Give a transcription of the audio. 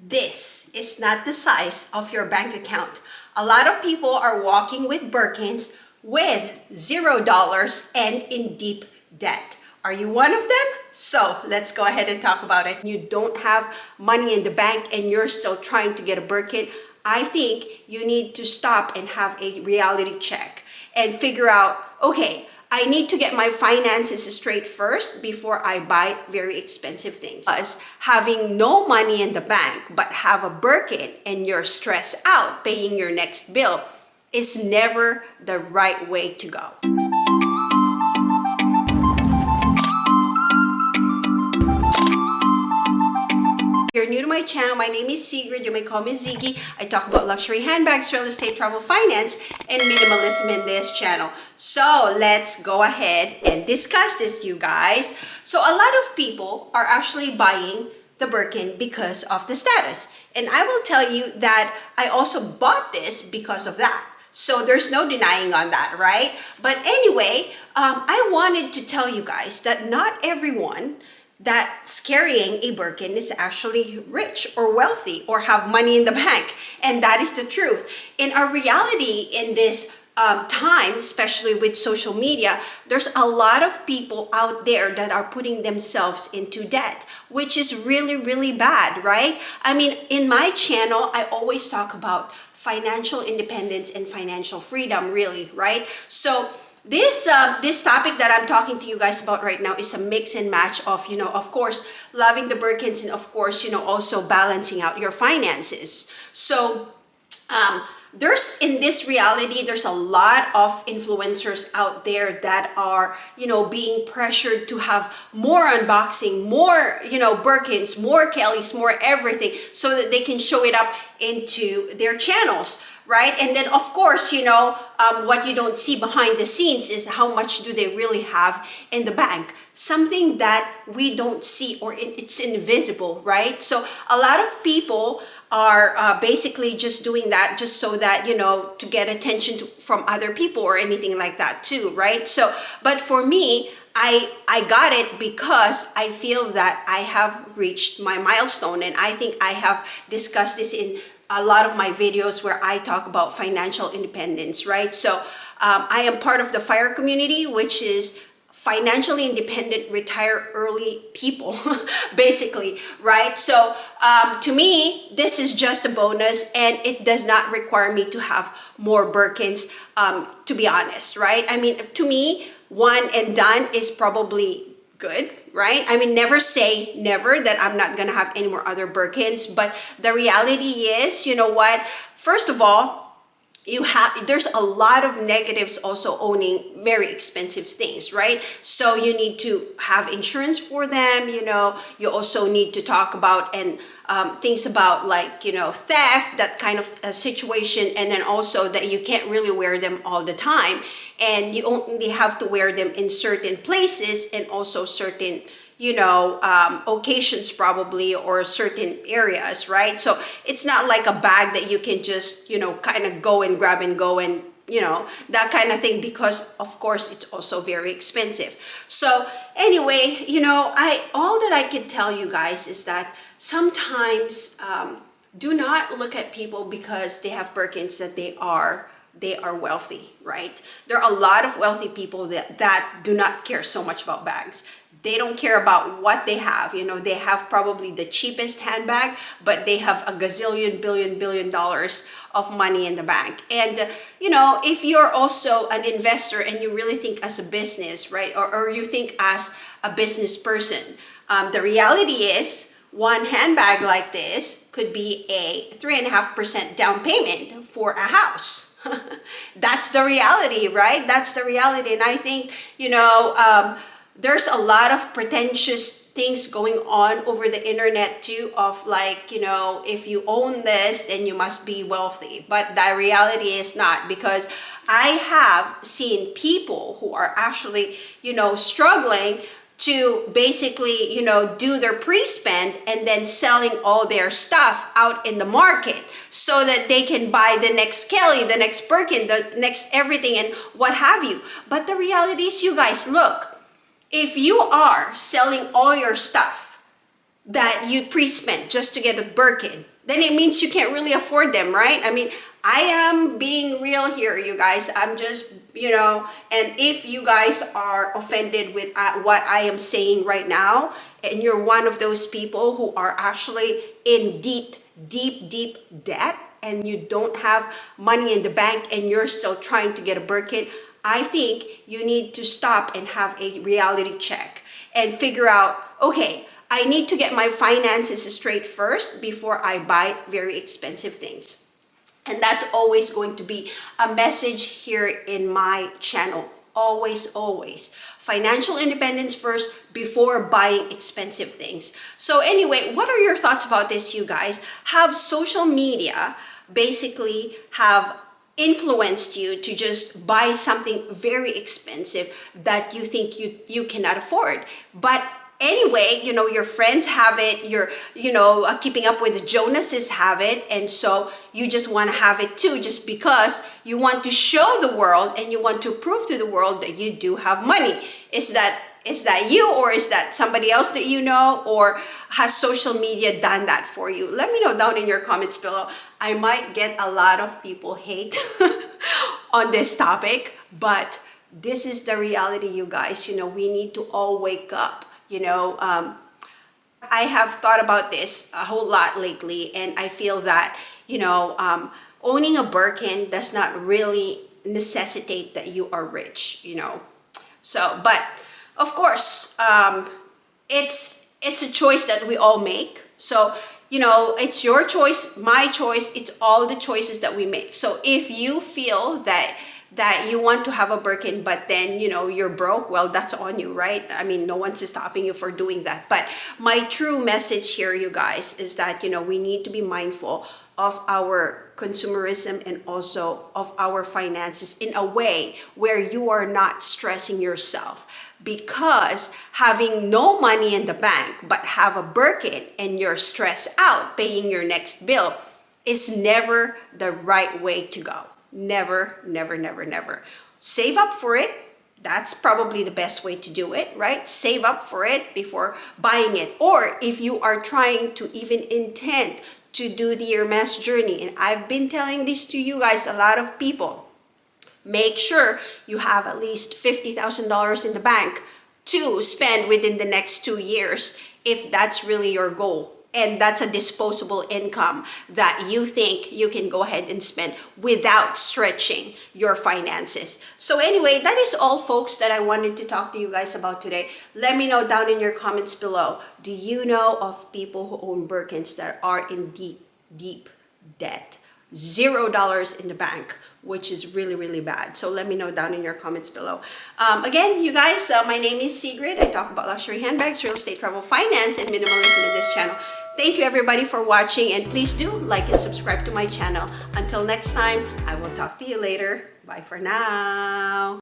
This is not the size of your bank account. A lot of people are walking with Birkins with $0 and in deep debt. Are you one of them? So let's go ahead and talk about it. You don't have money in the bank and you're still trying to get a Birkin. I think you need to stop and have a reality check and figure out, okay, I need to get my finances straight first before I buy very expensive things. Because having no money in the bank but have a Birkin and you're stressed out paying your next bill is never the right way to go. If you're new to my channel, my name is Sigrid. You may call me Ziggy. I talk about luxury handbags, real estate, travel, finance, and minimalism in this channel. So let's go ahead and discuss this, you guys. So a lot of people are actually buying the Birkin because of the status. And I will tell you that I also bought this because of that. So there's no denying on that, right? But anyway, I wanted to tell you guys that not everyone that's carrying a Birkin is actually rich or wealthy or have money in the bank. And that is the truth. In our reality in this time, especially with social media, there's a lot of people out there that are putting themselves into debt, which is really, really bad, right? I mean, in my channel, I always talk about financial independence and financial freedom, really, right? So this topic that I'm talking to you guys about right now is a mix and match of, of course, loving the Birkins and of course, also balancing out your finances. So there's in this reality, there's a lot of influencers out there that are, being pressured to have more unboxing, more, Birkins, more Kellys, more everything so that they can show it up into their channels. Right? And then of course, what you don't see behind the scenes is how much do they really have in the bank. Something that we don't see or it's invisible, right? So a lot of people are basically just doing that just so that, to get attention from other people or anything like that too, right? So, but for me, I got it because I feel that I have reached my milestone, and I think I have discussed this in a lot of my videos where I talk about financial independence, right? So I am part of the FIRE community, which is financially independent, retire early people, basically, right? So to me, this is just a bonus and it does not require me to have more Birkins, to be honest, right? I mean, to me, one and done is probably good, right? I mean, never say never that I'm not gonna have any more other Birkins, but the reality is, you know what? First of all, there's a lot of negatives also owning very expensive things, right? So you need to have insurance for them, you also need to talk about and things about like, theft, that kind of situation. And then also that you can't really wear them all the time. And you only have to wear them in certain places and also certain, occasions probably, or certain areas, right? So it's not like a bag that you can just, kind of go and grab and go and, that kind of thing, because of course it's also very expensive. So anyway, all that I can tell you guys is that sometimes do not look at people because they have Birkins that they are wealthy, right? There are a lot of wealthy people that do not care so much about bags. They don't care about what they have. They have probably the cheapest handbag, but they have a gazillion, billion dollars of money in the bank. And, if you're also an investor and you really think as a business, right? Or you think as a business person, the reality is one handbag like this could be a 3.5% down payment for a house. That's the reality, right? That's the reality. And I think, there's a lot of pretentious things going on over the internet too, of like, if you own this, then you must be wealthy. But the reality is not, because I have seen people who are actually, struggling to basically, do their pre-spend and then selling all their stuff out in the market so that they can buy the next Kelly, the next Birkin, the next everything and what have you. But the reality is, you guys, look, if you are selling all your stuff, that you pre-spent just to get a Birkin, then it means you can't really afford them, right? I mean, I am being real here, you guys. I'm just, and if you guys are offended with what I am saying right now, and you're one of those people who are actually in deep debt, and you don't have money in the bank and you're still trying to get a Birkin, I think you need to stop and have a reality check and figure out, okay, I need to get my finances straight first before I buy very expensive things. And that's always going to be a message here in my channel. Always, always. Financial independence first before buying expensive things. So anyway, what are your thoughts about this, you guys? Have social media basically have influenced you to just buy something very expensive that you think you cannot afford? But anyway, your friends have it, you're, keeping up with the Jonases have it, and so you just want to have it too, just because you want to show the world and you want to prove to the world that you do have money. Is that you, or is that somebody else that you know, or has social media done that for you? Let me know down in your comments below. I might get a lot of people hate on this topic, but this is the reality, you guys. We need to all wake up. I have thought about this a whole lot lately, and I feel that, owning a Birkin does not really necessitate that you are rich, So, but of course, it's a choice that we all make. So, it's your choice, my choice, it's all the choices that we make. So if you feel that you want to have a Birkin, but then, you're broke, well, that's on you, right? I mean, no one's stopping you for doing that. But my true message here, you guys, is that, we need to be mindful of our consumerism and also of our finances in a way where you are not stressing yourself. Because having no money in the bank, but have a Birkin and you're stressed out paying your next bill is never the right way to go. Never, never, never, never. Save up for it. That's probably the best way to do it, right? Save up for it before buying it. Or if you are trying to even intend to do the Hermes journey, and I've been telling this to you guys, a lot of people, make sure you have at least $50,000 in the bank to spend within the next 2 years if that's really your goal. And that's a disposable income that you think you can go ahead and spend without stretching your finances. So anyway, that is all, folks, that I wanted to talk to you guys about today. Let me know down in your comments below. Do you know of people who own Birkins that are in deep debt? $0 in the bank, which is really, really bad. So let me know down in your comments below. Again, you guys, my name is Sigrid. I talk about luxury handbags, real estate, travel, finance, and minimalism in this channel. Thank you, everybody, for watching, and please do like and subscribe to my channel. Until next time, I will talk to you later. Bye for now.